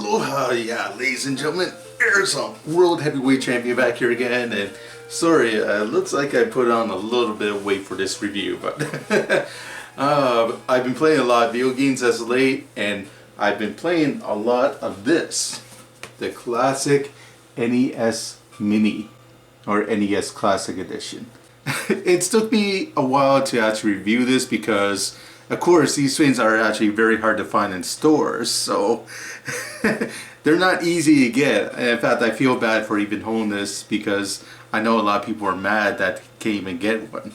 Aloha, yeah, ladies and gentlemen, there's a World Heavyweight Champion back here again, and sorry, looks like I put on a little bit of weight for this review, but I've been playing a lot of video games as of late, and I've been playing a lot of this, the classic NES Mini, or NES Classic Edition. It took me a while to actually review this because of course these things are actually very hard to find in stores, so they're not easy to get. In fact, I feel bad for even holding this because I know a lot of people are mad that they can't even get one.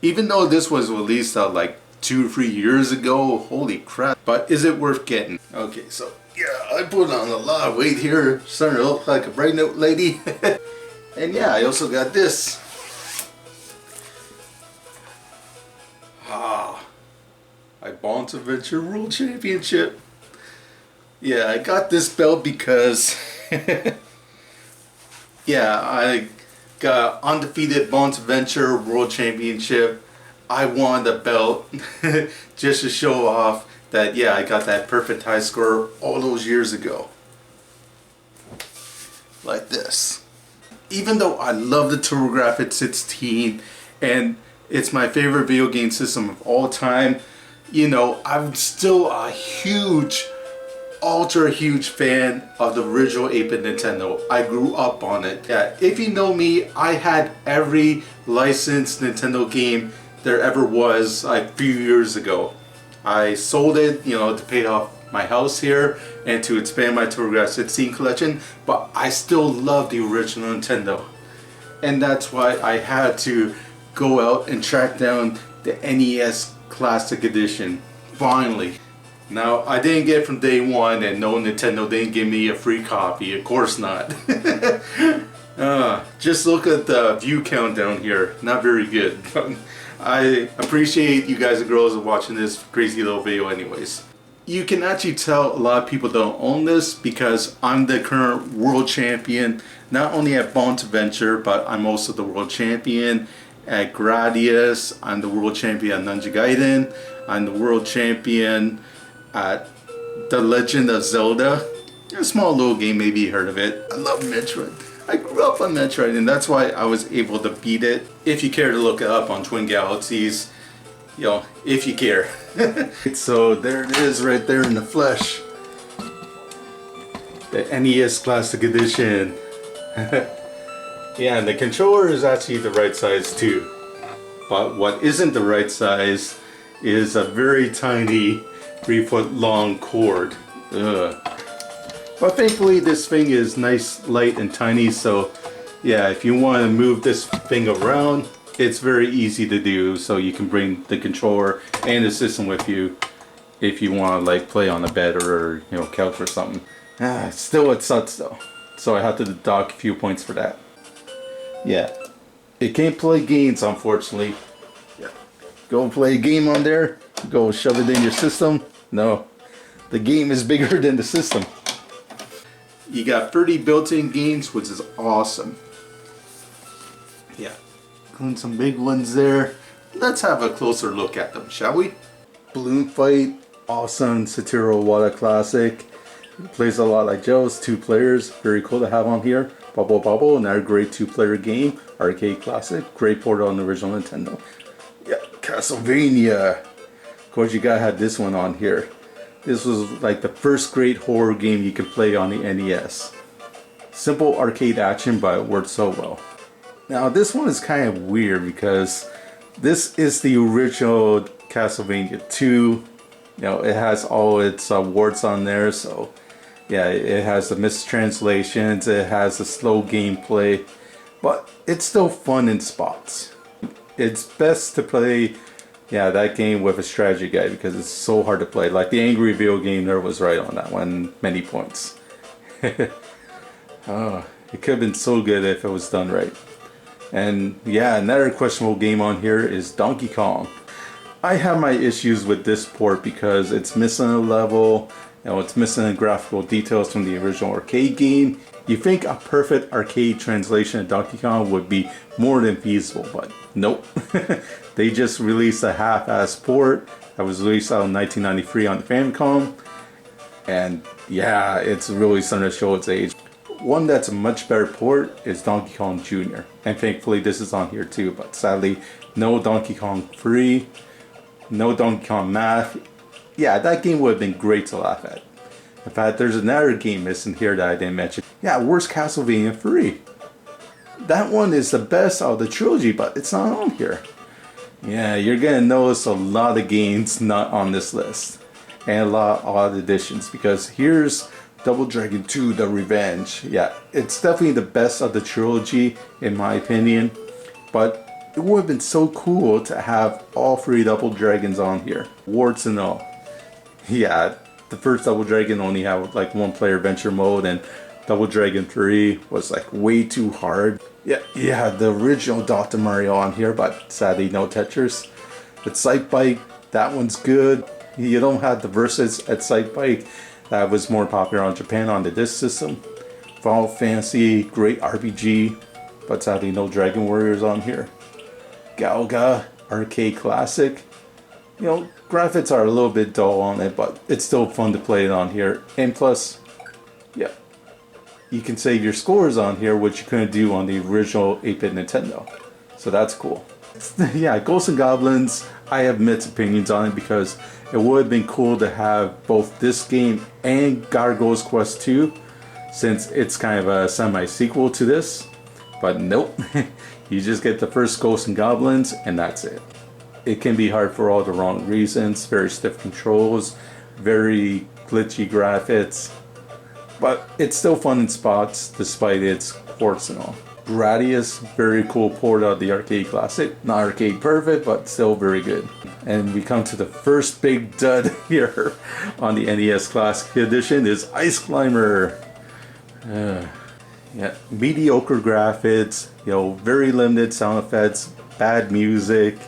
Even though this was released out like 2 or 3 years ago, holy crap. But is it worth getting? Okay, so yeah, I put on a lot of weight here, starting to look like a pregnant lady. And yeah, I also got this. Icarus Adventure World Championship. Yeah, I got this belt because yeah, I got undefeated Bonds Adventure World Championship. I won the belt just to show off that yeah, I got that perfect high score all those years ago. Like this. Even though I love the TurboGrafx 16 and it's my favorite video game system of all time, you know, I'm still a huge, ultra huge fan of the original 8-bit Nintendo. I grew up on it. Yeah, if you know me, I had every licensed Nintendo game there ever was a few years ago. I sold it, you know, to pay off my house here and to expand my TurboGrafx 16 collection, but I still love the original Nintendo. And that's why I had to go out and track down the NES Classic Edition, finally. Now, I didn't get it from day one, and no, Nintendo didn't give me a free copy, of course not. Just look at the view count down here, not very good. I appreciate you guys and girls watching this crazy little video anyways. You can actually tell a lot of people don't own this because I'm the current world champion, not only at Bonds Adventure, but I'm also the world champion at GRADIUS. I'm the world champion at GAIDEN. I'm the world champion at The Legend of Zelda. A small little game, maybe you heard of it. I love Metroid. I grew up on Metroid, and that's why I was able to beat it. If you care to look it up on Twin Galaxies, you know, if you care. So there it is right there in the flesh. The NES Classic Edition. Yeah, and the controller is actually the right size too. But what isn't the right size is a very tiny 3-foot long cord. Ugh. But thankfully this thing is nice, light, and tiny, so yeah, if you want to move this thing around, it's very easy to do, so you can bring the controller and the system with you if you want to like play on a bed or you know, couch or something. Still it sucks though, so I have to dock a few points for that. Yeah, it can't play games unfortunately. Yeah, go play a game on there, go shove it in your system. No, the game is bigger than the system. You got 30 built-in games, which is awesome. Yeah, including some big ones there. Let's have a closer look at them, shall we? Balloon Fight, awesome. Satoru Iwata classic. It plays a lot like Joe's, 2 players, very cool to have on here. BOBBLE, another great 2-player game, arcade classic, great port on the original Nintendo. Yeah, Castlevania. Of course, you gotta have this one on here. This was like the first great horror game you could play on the NES. Simple arcade action, but it worked so well. Now this one is kind of weird because this is the original Castlevania 2. You know, it has all its warts on there, so yeah, it has the mistranslations, it has the slow gameplay, but it's still fun in spots. It's best to play, yeah, that game with a strategy guide because it's so hard to play. Like the Angry Video Game there was right on that one, many points. Oh, it could have been so good if it was done right. And yeah, another questionable game on here is Donkey Kong. I have my issues with this port because it's missing a level, you know, it's missing the graphical details from the original arcade game. You think a perfect arcade translation of Donkey Kong would be more than feasible, but nope. They just released a half-ass port that was released out in 1993 on the Famicom, and Yeah, it's really starting to show its age. One that's a much better port is Donkey Kong Jr. And thankfully this is on here too, but sadly no Donkey Kong Free, no Donkey Kong Math. Yeah, that game would have been great to laugh at. In fact, there's another game missing here that I didn't mention. Yeah, where's Castlevania Free? That one is the best of the trilogy, but it's not on here. Yeah, you're gonna notice a lot of games not on this list. And a lot of odd additions, because here's Double Dragon 2 The Revenge. Yeah, it's definitely the best of the trilogy in my opinion, but it would have been so cool to have all three Double Dragons on here, warts and all. Yeah, the first Double Dragon only had like one player adventure mode, and Double Dragon 3 was like way too hard. Yeah, the original Dr. Mario on here, but sadly no Tetris. But Sight Bike, that one's good. You don't have the Versus at Sight Bike. That was more popular on Japan on the disc system. Final Fantasy, great RPG, but sadly no Dragon Warriors on here. Galga, arcade classic. You know, graphics are a little bit dull on it, but it's still fun to play it on here. And plus, yeah, you can save your scores on here, which you couldn't do on the original 8-bit Nintendo. So that's cool. Yeah, Ghosts and Goblins, I have mixed opinions on it because it would have been cool to have both this game and Gargoyle's Quest 2, since it's kind of a semi-sequel to this. But nope, you just get the first Ghosts and Goblins and that's it. It can be hard for all the wrong reasons, very stiff controls, very glitchy graphics, but it's still fun in spots despite its ports and all. Gradius, very cool port of the arcade classic. Not arcade perfect, but still very good. And we come to the first big dud here on the NES Classic Edition is Ice Climber. Yeah, mediocre graphics, you know, very limited sound effects, bad music.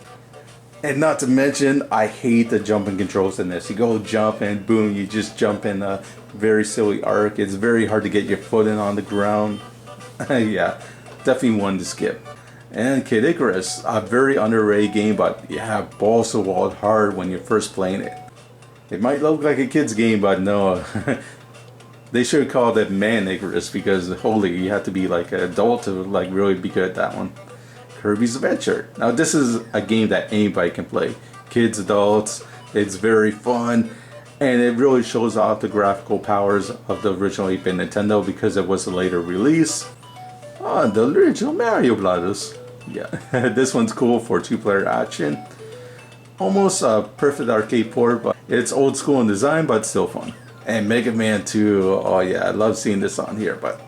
And not to mention, I hate the jumping controls in this. You go jump and boom, you just jump in a very silly arc. It's very hard to get your foot in on the ground. Yeah, definitely one to skip. And Kid Icarus, a very underrated game, but yeah, balls to wall hard when you're first playing it. It might look like a kid's game, but no. They should have called it Man Icarus, because holy, you have to be like an adult to like really be good at that one. Kirby's Adventure. Now this is a game that anybody can play. Kids, adults, it's very fun. And it really shows off the graphical powers of the original 8-bit Nintendo because it was a later release. Oh, the original Mario Brothers. Yeah, this one's cool for 2-player action. Almost a perfect arcade port, but it's old school in design, but still fun. And Mega Man 2, oh yeah, I love seeing this on here, but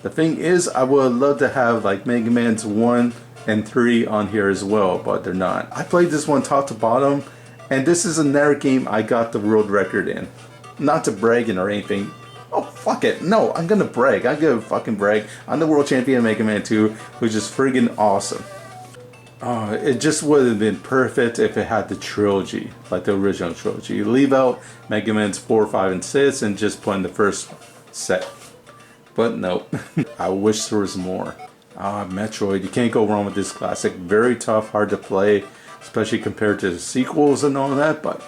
the thing is, I would love to have like Mega Man's 1 and 3 on here as well, but they're not. I played this one top to bottom, and this is another game I got the world record in. Not to brag or anything. Oh, fuck it. No, I'm gonna brag. I'm gonna fucking brag. I'm the world champion of Mega Man 2, which is friggin' awesome. It just would have been perfect if it had the trilogy, like the original trilogy. You leave out Mega Man's 4, 5, and 6 and just put in the first set. But nope. I wish there was more. Metroid. You can't go wrong with this classic. Very tough, hard to play, especially compared to the sequels and all that. But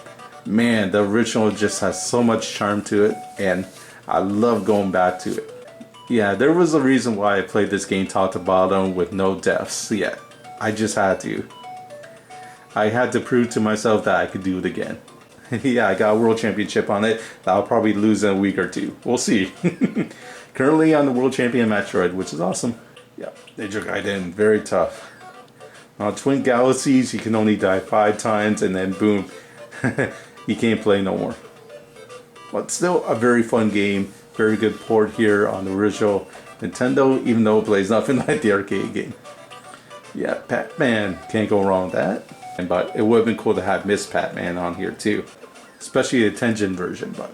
man, the original just has so much charm to it, and I love going back to it. Yeah, there was a reason why I played this game top to bottom with no deaths. Yeah, I just had to. I had to prove to myself that I could do it again. Yeah, I got a world championship on it that I'll probably lose in a week or two. We'll see. Currently on the world champion Metroid, which is awesome. Yeah, GAIDEN, very tough. Twin Galaxies, you can only die 5 times and then boom, you can't play no more. But still a very fun game, very good port here on the original Nintendo, even though it plays nothing like the arcade game. Yeah, PAC-MAN, can't go wrong with that. But it would have been cool to have Miss PAC-MAN on here too, especially the Tengen version. But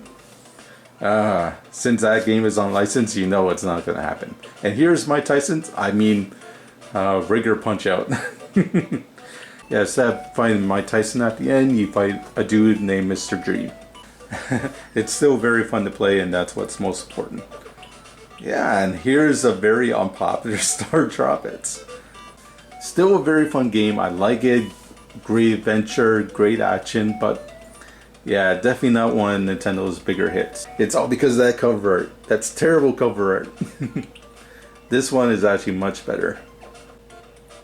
since that game is on license, you know it's not going to happen. And here's Mike Tyson. I mean, Rigger Punch Out. Yeah, instead of fighting Mike Tyson at the end, you fight a dude named Mr. Dream. It's still very fun to play, and that's what's most important. Yeah, and here's a very unpopular Star Tropics. Still a very fun game. I like it. Great adventure, great action, but Yeah, definitely not one of Nintendo's bigger hits. It's all because of that cover art. That's terrible cover art. This one is actually much better.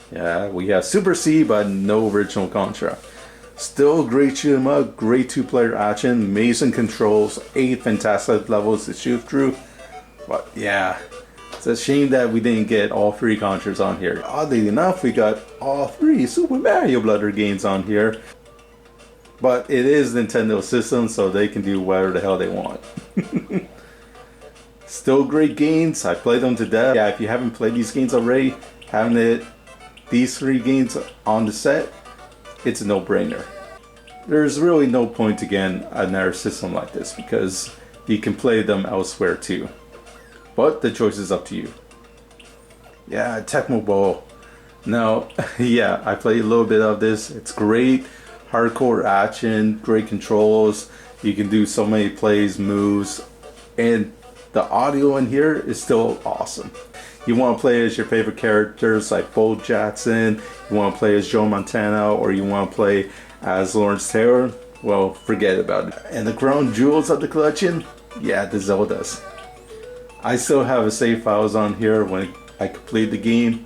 Yeah, we have Super C, but no original Contra. Still great shoot 'em up, great two-player action, amazing controls, 8 fantastic levels to shoot through. But yeah, it's a shame that we didn't get all 3 Contras on here. Oddly enough, we got all 3 Super Mario Brothers games on here. But it is Nintendo system, so they can do whatever the hell they want. Still great games. I played them to death. Yeah, if you haven't played these games already, having these 3 games on the set, it's a no-brainer. There's really no point to getting another system like this because you can play them elsewhere too. But the choice is up to you. Yeah, TECMO Bowl. Now, yeah, I played a little bit of this. It's great. Hardcore action, great controls. You can do so many plays, moves, and the audio in here is still awesome. You want to play as your favorite characters like Bo Jackson, you want to play as Joe Montana, or you want to play as Lawrence Taylor, well, forget about it. And the crown jewels of the collection, yeah, the Zeldas. I still have a save files on here when I complete the game.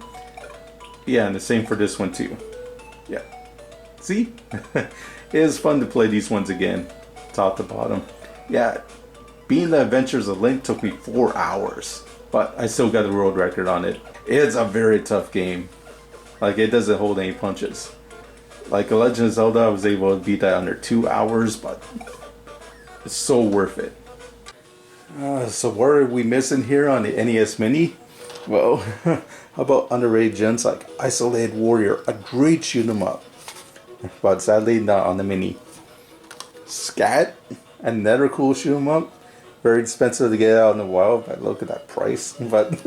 Yeah, and the same for this one too. Yeah. See? It is fun to play these ones again, top to bottom. Yeah, being the Adventures of Link took me 4 hours, but I still got the world record on it. It's a very tough game. Like, it doesn't hold any punches. Like, The Legend of Zelda, I was able to beat that under 2 hours, but it's so worth it. So what are we missing here on the NES Mini? Well, how about underrated gems like Isolated Warrior, a great shoot 'em up, but sadly not on the Mini. Scat, another cool shoot 'em up, very expensive to get out in the wild, but look at that price. But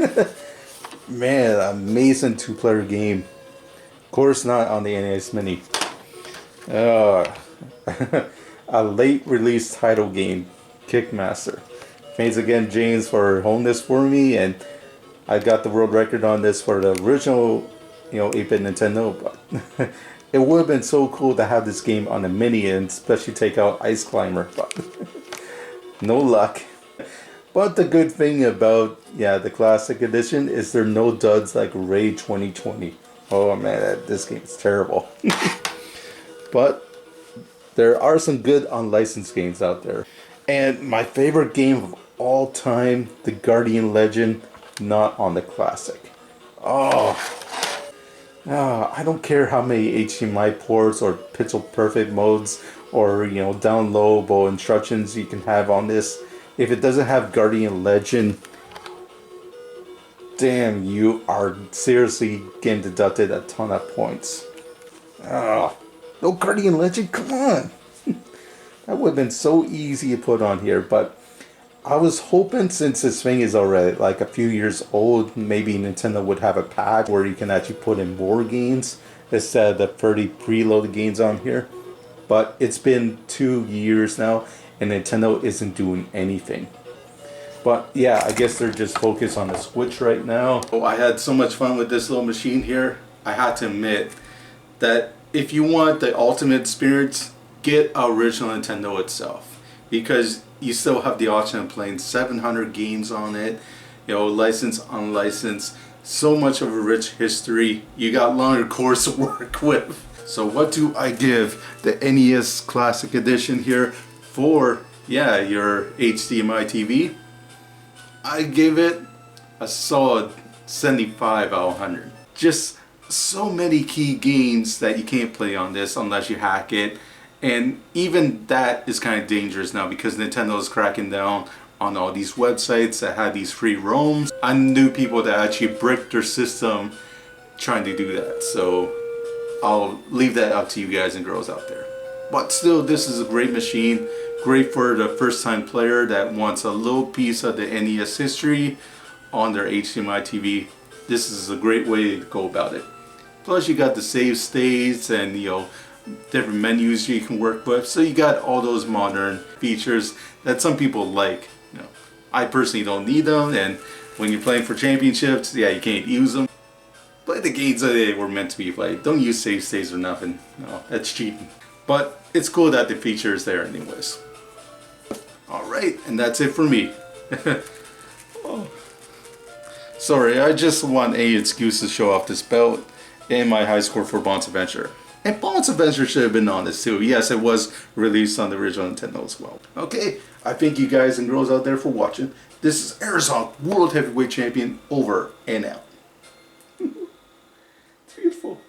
man, amazing 2-player game. Of course not on the NES Mini. A late release title game, Kickmaster. Thanks again, James, for holding this for me, and I got the world record on this for the original, 8-bit Nintendo. But it would have been so cool to have this game on the Mini, and especially take out Ice Climber. But no luck. But the good thing about the classic edition is there are no duds like Raid 2020. Oh man, this game is terrible. But there are some good unlicensed games out there. And my favorite game of all time, the Guardian Legend, not on the classic. I don't care how many HDMI ports or pixel perfect modes or downloadable instructions you can have on this. If it doesn't have Guardian Legend, damn, you are seriously getting deducted a ton of points. No Guardian Legend, come on. That would have been so easy to put on here, but I was hoping, since this thing is already like a few years old, maybe Nintendo would have a pack where you can actually put in more games instead of the 30 preloaded games on here. But it's been 2 years now and Nintendo isn't doing anything. But yeah, I guess they're just focused on the Switch right now. Oh, I had so much fun with this little machine here. I had to admit that if you want the ultimate experience, get original Nintendo itself, because you still have the option of playing 700 games on it, licensed, unlicensed, so much of a rich history. You got longer cores to work with. So what do I give the NES Classic Edition here for your HDMI TV? I give it a solid 75 out of 100. Just so many key games that you can't play on this unless you hack it. And even that is kind of dangerous now because Nintendo is cracking down on all these websites that have these free ROMs. I knew people that actually bricked their system trying to do that. So I'll leave that up to you guys and girls out there. But still, this is a great machine. Great for the first time player that wants a little piece of the NES history on their HDMI TV. This is a great way to go about it. Plus you got the save states and different menus you can work with, so you got all those modern features that some people like. I personally don't need them, and when you're playing for championships, you can't use them. Play the games that they were meant to be played. Don't use save states or nothing. No, that's cheating. But it's cool that the feature is there anyways. Alright, and that's it for me. Oh. Sorry, I just want a excuse to show off this belt and my high score for Bond's Adventure. And Bond's Adventure should have been on this too. Yes, it was released on the original Nintendo as well. Okay, I thank you guys and girls out there for watching. This is Arizona World Heavyweight Champion over and out. It's beautiful.